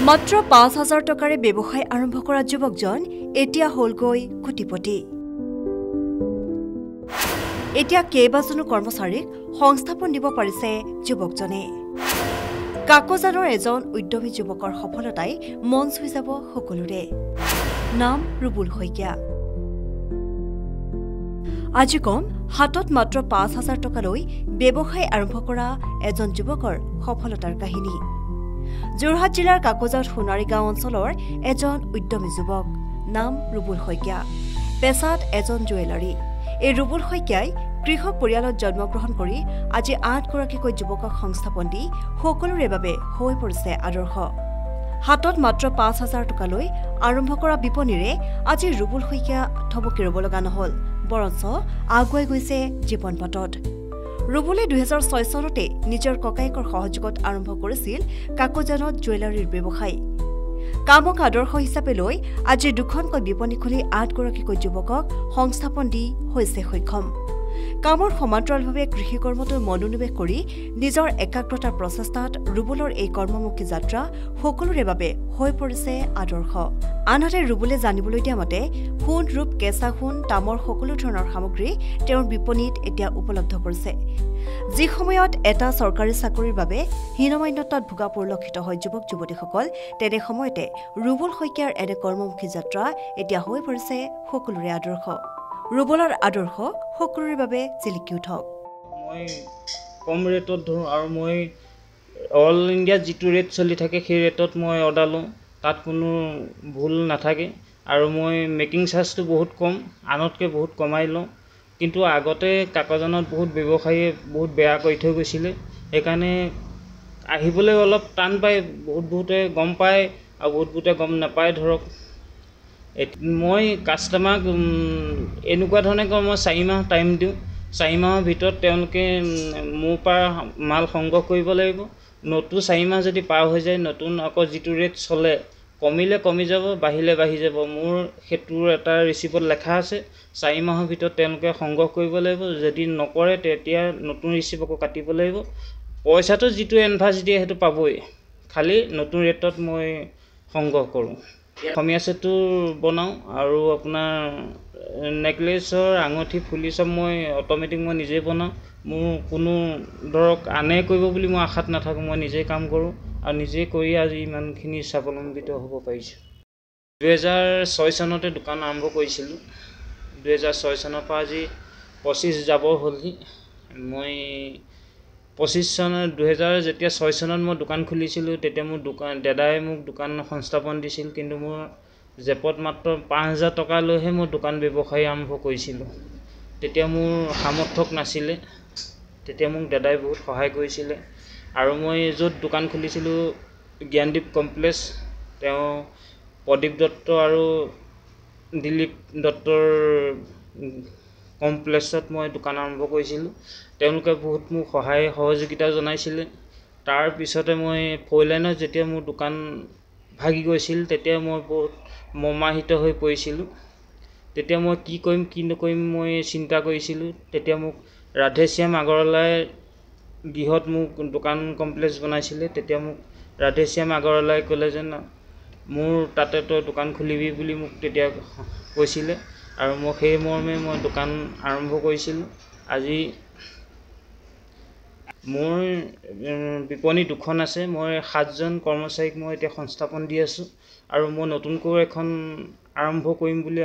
মাত্ৰ ৫,০০০ টকাৰে ব্যৱসায় আৰম্ভ কৰা যুৱকজন এতিয়া হলগৈ কোটিপতি। এতিয়া কেইবাজনো কৰ্মচাৰীক সংস্থাপন দিব পাৰিছে যুৱকজনে। কাকজানৰ এজন উদ্যমী যুৱকৰ সফলতাই মন চুই যাব সকলোৰে। নাম ৰুবুল শইকীয়া। আজি কম হাতত মাত্ৰ ৫,০০০ টকালৈ ব্যৱসায় আৰম্ভ কৰা এজন যুৱকৰ সফলতাৰ কাহিনী। যোৰহাট জিলাৰ কাকজাত সোণাৰী গাঁও অঞ্চলৰ এজন উদ্যমী যুৱক। নাম ৰুবুল শইকীয়া। পেছাত এজন জুৱেলাৰী। এই ৰুবুল শইকীয়াই কৃষক পৰিয়ালত জন্মগ্ৰহণ কৰি আজি ৮গৰাকীকৈ যুৱকক সংস্থাপন দি সকলোৰে বাবে হৈ পৰিছে আদৰ্শ। হাতত মাত্ৰ ৫,০০০ টকালৈ আৰম্ভ কৰা বিপণীৰে আজি ৰুবুল শইকীয়া থমকি ৰ'ব লগা নহ'ল, বৰঞ্চ আগুৱাই গৈছে জীৱন পথত। ৰুবুলে ২০০৬ চনতে নিজৰ ককায়েকৰ সহযোগত আৰম্ভ কৰিছিল কাকজানত জুৱেলাৰীৰ ব্যৱসায়। কামক আদৰ্শ হিচাপে লৈ আজি দুখনকৈ বিপণী খুলি ৮গৰাকীকৈ যুৱকক সংস্থাপন দি হৈছে সক্ষম। কামৰ সমান্তৰালভাৱে কৃষি কৰ্মতো মনোনিৱেশ কৰি নিজৰ একাগ্ৰতাৰ প্ৰচেষ্টাত ৰুবুলৰ এই কৰ্মমুখী যাত্ৰা সকলোৰে বাবে হৈ পৰিছে আদৰ্শ। আনহাতে ৰুবুলে জানিবলৈ দিয়া মতে সোণ, ৰূপ, কেঁচা সোণ, তামৰ সকলো ধৰণৰ সামগ্ৰী তেওঁৰ বিপণীত এতিয়া উপলব্ধ কৰিছে। যি সময়ত এটা চৰকাৰী চাকৰিৰ বাবে হীনমান্যতাত ভোগা পৰিলক্ষিত হয় যুৱক যুৱতীসকল, তেনে সময়তে ৰুবুল শইকীয়াৰ এনে কৰ্মমুখী যাত্ৰা এতিয়া হৈ পৰিছে সকলোৰে আদৰ্শ। ৰুবুলৰ আদৰ্শ সকলোৰে বাবে জিলিকি উঠক। মই কম ৰেটত ধৰোঁ আৰু মই অল ইণ্ডিয়াত যিটো ৰেট চলি থাকে সেই ৰেটত মই অৰ্ডাৰ লওঁ। তাত কোনো ভুল নাথাকে আৰু মই মেকিং চাৰ্জটো বহুত কম, আনতকৈ বহুত কমাই লওঁ। কিন্তু আগতে কাকজানত বহুত ব্যৱসায়ীয়ে বহুত বেয়া কৰি থৈ গৈছিলে, সেইকাৰণে আহিবলৈ অলপ টান পায়। বহুতে গম পায় আৰু বহুতে গম নাপায়। ধৰক মই কাষ্টমাৰক এনেকুৱা ধৰণে কওঁ, মই ৪ মাহ টাইম দিওঁ। ৪ মাহৰ ভিতৰত তেওঁলোকে মোৰ পৰা মাল সংগ্ৰহ কৰিব লাগিব। নতুন ৪ মাহ যদি পাৰ হৈ যায়, নতুন আকৌ যিটো ৰেট চলে, কমিলে কমি যাব, বাঢ়িলে বাঢ়ি যাব। মোৰ সেইটোৰ এটা ৰিচিপ্টত লেখা আছে। ৪ মাহৰ ভিতৰত তেওঁলোকে সংগ্ৰহ কৰিব লাগিব। যদি নকৰে তেতিয়া নতুন ৰিচিপ্ট আকৌ কাটিব লাগিব। পইচাটো যিটো এডভান্স দিয়ে সেইটো পাবই, খালি নতুন ৰেটত মই সংগ্ৰহ কৰোঁ। অসমীয়া ছেটটো বনাওঁ আৰু আপোনাৰ নেকলেছৰ আঙুঠি ফুলি চব মই অট'মেটিক মই নিজেই বনাওঁ। মোৰ কোনো ধৰক আনে কৰিব বুলি মই আশাত নাথাকোঁ, মই নিজেই কাম কৰোঁ আৰু নিজেই কৰি আজি ইমানখিনি স্বাৱলম্বিত হ'ব পাৰিছোঁ। ২০০৬ চনতে দোকান আৰম্ভ কৰিছিলোঁ। ২০০৬ চনৰ পৰা আজি ২৫ যাব হ'লহি। মই ২০০৬ চনত মই দোকান খুলিছিলোঁ, তেতিয়া মোৰ দাদাই মোক দোকান সংস্থাপন দিছিল। কিন্তু মোৰ জেপত মাত্ৰ ৫,০০০ টকা লৈহে মই দোকান ব্যৱসায় আৰম্ভ কৰিছিলোঁ। তেতিয়া মোৰ সামৰ্থক নাছিলে, তেতিয়া মোক দাদাই বহুত সহায় কৰিছিলে। আৰু মই য'ত দোকান খুলিছিলোঁ জ্ঞানদীপ কমপ্লেক্স, তেওঁ প্ৰদীপ দত্ত আৰু দিলীপ দত্তৰ কমপ্লেক্সত মই দোকান আৰম্ভ কৰিছিলোঁ। তেওঁলোকে বহুত মোক সহায় সহযোগিতা জনাইছিলে। তাৰপিছতে মই ফ'ৰলাইনত যেতিয়া মোৰ দোকান ভাগি গৈছিল, তেতিয়া মই বহুত মৰ্মাহিত হৈ পৰিছিলোঁ। তেতিয়া মই কি কৰিম কি নকৰিম মই চিন্তা কৰিছিলোঁ। তেতিয়া মোক ৰাধেশ্যাম আগৰৱালাই গৃহত মোক দোকান কমপ্লেক্স বনাইছিলে। তেতিয়া মোক ৰাধেশ্যাম আগৰৱালাই ক'লে যে মোৰ তাতে তই দোকান খুলিবি বুলি মোক তেতিয়া কৈছিলে আৰু মই সেই মৰ্মে মই দোকান আৰম্ভ কৰিছিলোঁ। আজি মোৰ বিপণী ২খন আছে। মই ৭জন কৰ্মচাৰীক মই এতিয়া সংস্থাপন দি আছোঁ আৰু মই নতুনকৈ এখন আৰম্ভ কৰিম বুলি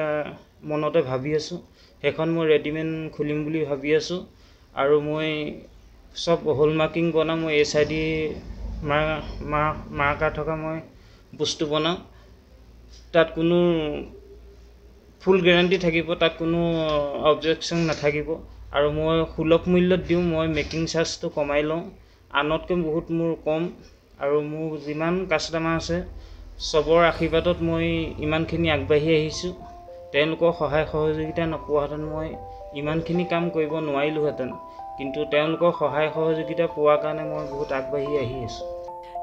মনতে ভাবি আছোঁ। সেইখন মই ৰেডিমেড খুলিম বুলি ভাবি আছোঁ আৰু মই চব হলমাৰ্কিং বনাওঁ। মই HID মাৰ্কাৰ থকা মই বস্তু বনাওঁ। তাত কোনো ফুল গেৰাণ্টি থাকিব, তাত কোনো অবজেকশ্যন নাথাকিব আৰু মই সুলভ মূল্যত দিওঁ। মই মেকিং চাৰ্জটো কমাই লওঁ, আনতকৈ বহুত মোৰ কম। আৰু মোৰ যিমান কাষ্টমাৰ আছে চবৰ আশীৰ্বাদত মই ইমানখিনি আগবাঢ়ি আহিছোঁ। তেওঁলোকৰ সহায় সহযোগিতা নোপোৱাহেঁতেন মই ইমানখিনি কাম কৰিব নোৱাৰিলোঁহেঁতেন, কিন্তু তেওঁলোকৰ সহায় সহযোগিতা পোৱাৰ কাৰণে মই বহুত আগবাঢ়ি আহি আছোঁ।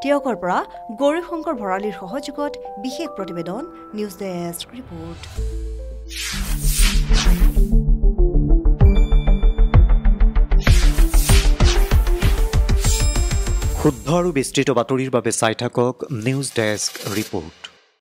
টিয়কৰ পৰা গৌৰীশংকৰ ভৰালীৰ সহযোগত বিশেষ প্ৰতিবেদন, নিউজ ডেস্ক ৰিপৰ্ট। শুদ্ধ আৰু বিস্তৃত বাতৰিৰ বাবে চাই থাকক নিউজ ডেস্ক ৰিপৰ্ট।